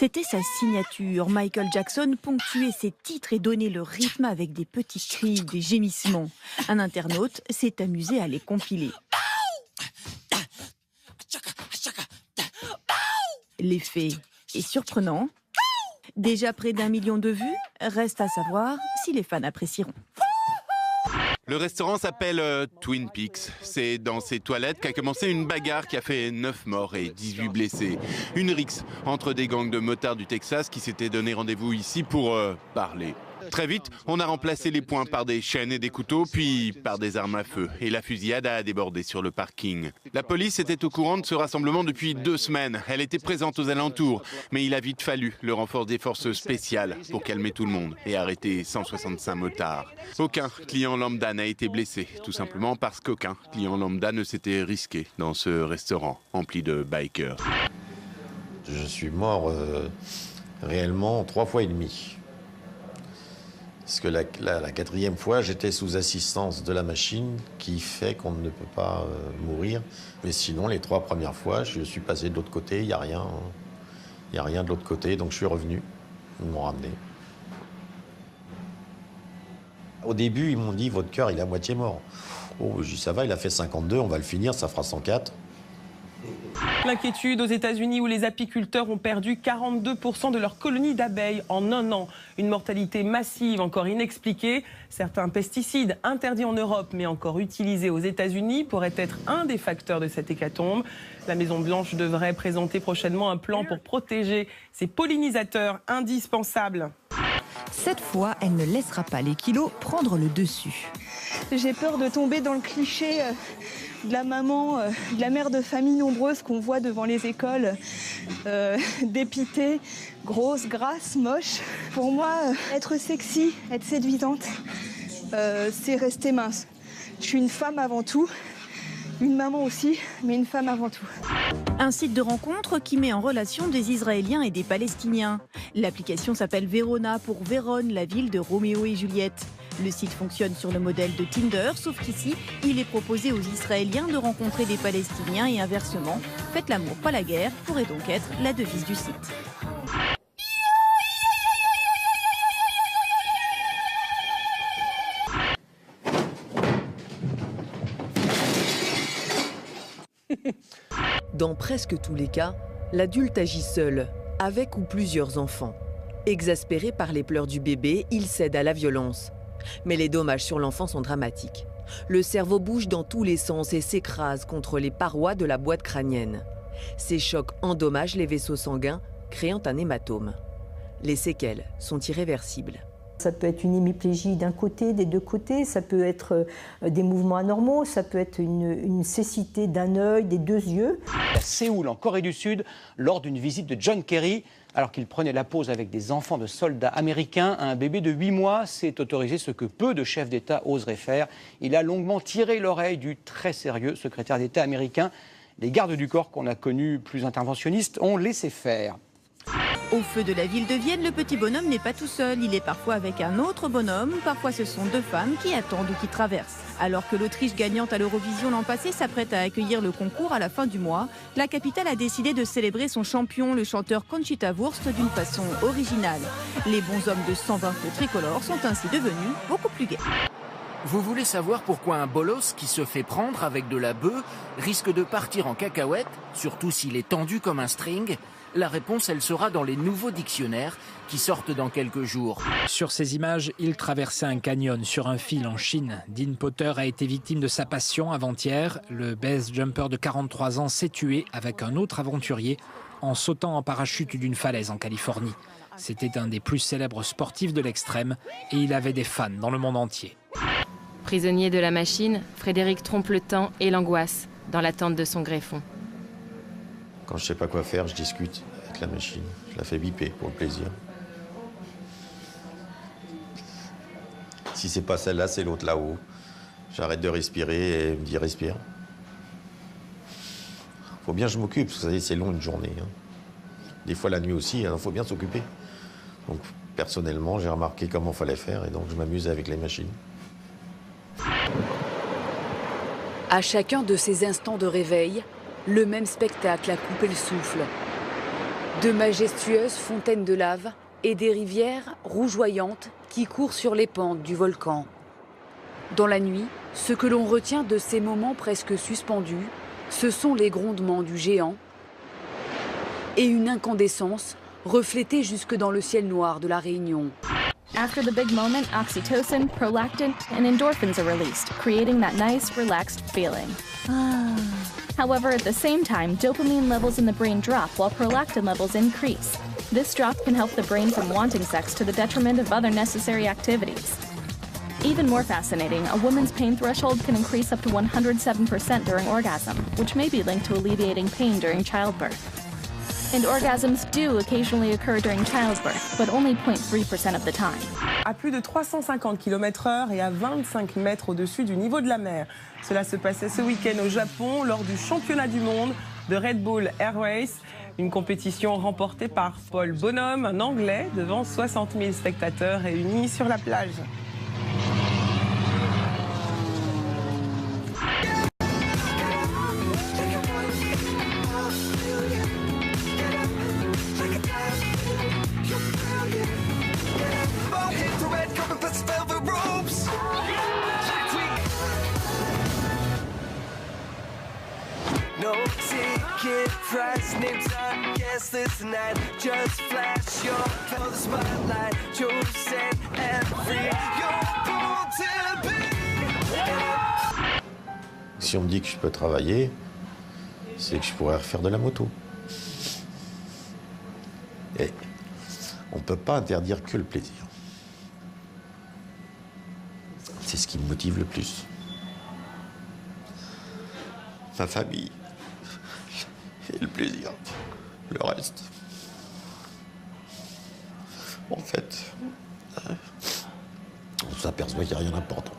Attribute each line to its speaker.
Speaker 1: C'était sa signature. Michael Jackson ponctuait ses titres et donnait le rythme avec des petits cris, des gémissements. Un internaute s'est amusé à les compiler. L'effet est surprenant. Déjà près d'1 million de vues, reste à savoir si les fans apprécieront.
Speaker 2: Le restaurant s'appelle Twin Peaks. C'est dans ses toilettes qu'a commencé une bagarre qui a fait 9 morts et 18 blessés. Une rixe entre des gangs de motards du Texas qui s'étaient donné rendez-vous ici pour parler. Très vite, on a remplacé les poings par des chaînes et des couteaux, puis par des armes à feu. Et la fusillade a débordé sur le parking. La police était au courant de ce rassemblement depuis 2 semaines. Elle était présente aux alentours. Mais il a vite fallu le renfort des forces spéciales pour calmer tout le monde et arrêter 165 motards. Aucun client lambda n'a été blessé, tout simplement parce qu'aucun client lambda ne s'était risqué dans ce restaurant empli de bikers.
Speaker 3: Je suis mort réellement 3 fois et demi. Parce que la 4e fois, j'étais sous assistance de la machine qui fait qu'on ne peut pas mourir. Mais sinon, les 3 premières fois, je suis passé de l'autre côté, il n'y a rien. Il n'y a rien de l'autre côté, donc je suis revenu. Ils m'ont ramené. Au début, ils m'ont dit, votre cœur, il est à moitié mort. Oh, je dis, ça va, il a fait 52, on va le finir, ça fera 104.
Speaker 4: L'inquiétude aux États-Unis où les apiculteurs ont perdu 42% de leur colonie d'abeilles en 1 an. Une mortalité massive encore inexpliquée. Certains pesticides interdits en Europe mais encore utilisés aux États-Unis pourraient être un des facteurs de cette hécatombe. La Maison-Blanche devrait présenter prochainement un plan pour protéger ces pollinisateurs indispensables.
Speaker 1: Cette fois, elle ne laissera pas les kilos prendre le dessus.
Speaker 5: J'ai peur de tomber dans le cliché de la maman, de la mère de famille nombreuse qu'on voit devant les écoles, dépitée, grosse, grasse, moche. Pour moi, être sexy, être séduisante, c'est rester mince. Je suis une femme avant tout, une maman aussi, mais une femme avant tout.
Speaker 1: Un site de rencontre qui met en relation des Israéliens et des Palestiniens. L'application s'appelle Verona pour Vérone, la ville de Roméo et Juliette. Le site fonctionne sur le modèle de Tinder, sauf qu'ici, il est proposé aux Israéliens de rencontrer des Palestiniens et inversement. Faites l'amour, pas la guerre, pourrait donc être la devise du site.
Speaker 6: Dans presque tous les cas, l'adulte agit seul, avec ou plusieurs enfants. Exaspéré par les pleurs du bébé, il cède à la violence. Mais les dommages sur l'enfant sont dramatiques. Le cerveau bouge dans tous les sens et s'écrase contre les parois de la boîte crânienne. Ces chocs endommagent les vaisseaux sanguins, créant un hématome. Les séquelles sont irréversibles.
Speaker 7: Ça peut être une hémiplégie d'un côté, des deux côtés, ça peut être des mouvements anormaux, ça peut être une cécité d'un œil, des 2 yeux.
Speaker 8: À Séoul, en Corée du Sud, lors d'une visite de John Kerry, alors qu'il prenait la pause avec des enfants de soldats américains, un bébé de 8 mois s'est autorisé ce que peu de chefs d'État oseraient faire. Il a longuement tiré l'oreille du très sérieux secrétaire d'État américain. Les gardes du corps qu'on a connus plus interventionnistes ont laissé faire.
Speaker 1: Au feu de la ville de Vienne, le petit bonhomme n'est pas tout seul. Il est parfois avec un autre bonhomme. Parfois, ce sont 2 femmes qui attendent ou qui traversent. Alors que l'Autriche gagnante à l'Eurovision l'an passé s'apprête à accueillir le concours à la fin du mois, la capitale a décidé de célébrer son champion, le chanteur Conchita Wurst, d'une façon originale. Les bonshommes de 120 feux tricolores sont ainsi devenus beaucoup plus gais.
Speaker 9: Vous voulez savoir pourquoi un bolos qui se fait prendre avec de la bœuf risque de partir en cacahuète, surtout s'il est tendu comme un string ? La réponse, elle sera dans les nouveaux dictionnaires qui sortent dans quelques jours.
Speaker 10: Sur ces images, il traversait un canyon sur un fil en Chine. Dean Potter a été victime de sa passion avant-hier. Le base jumper de 43 ans s'est tué avec un autre aventurier en sautant en parachute d'une falaise en Californie. C'était un des plus célèbres sportifs de l'extrême et il avait des fans dans le monde entier.
Speaker 11: Prisonnier de la machine, Frédéric trompe le temps et l'angoisse dans l'attente de son greffon.
Speaker 3: Quand je ne sais pas quoi faire, je discute avec la machine. Je la fais biper pour le plaisir. Si c'est pas celle-là, c'est l'autre là-haut. J'arrête de respirer et elle me dit respire. Faut bien que je m'occupe, parce que vous savez, c'est long une journée. Des fois la nuit aussi, il faut bien s'occuper. Donc personnellement, j'ai remarqué comment il fallait faire et donc je m'amuse avec les machines.
Speaker 6: À chacun de ces instants de réveil, le même spectacle a coupé le souffle.
Speaker 12: De majestueuses fontaines de lave et des rivières rougeoyantes qui courent sur les pentes du volcan. Dans la nuit, ce que l'on retient de ces moments presque suspendus, ce sont les grondements du géant et une incandescence reflétée jusque dans le ciel noir de la Réunion.
Speaker 13: After the big moment, oxytocin, prolactin, and endorphins are released, creating that nice, relaxed feeling. However, at the same time, dopamine levels in the brain drop while prolactin levels increase. This drop can help the brain from wanting sex to the detriment of other necessary activities. Even more fascinating, a woman's pain threshold can increase up to 107% during orgasm, which may be linked to alleviating pain during childbirth. And orgasms do occasionally occur during childbirth, but only 0.3% of the time.
Speaker 4: À plus de 350 km/h et à 25 mètres au-dessus du niveau de la mer. Cela se passait ce week-end au Japon lors du championnat du monde de Red Bull Air Race, une compétition remportée par Paul Bonhomme, un Anglais, devant 60 000 spectateurs réunis sur la plage.
Speaker 14: No ticket price, names on guest list tonight. Just flash your for the spotlight. Chosen and free. You're born to be.
Speaker 3: Si on me dit que je peux travailler, c'est que je pourrais refaire de la moto. Et on ne peut pas interdire que le plaisir. C'est ce qui me motive le plus. Ma famille et le plaisir. Le reste, en fait, on s'aperçoit qu'il n'y a rien d'important.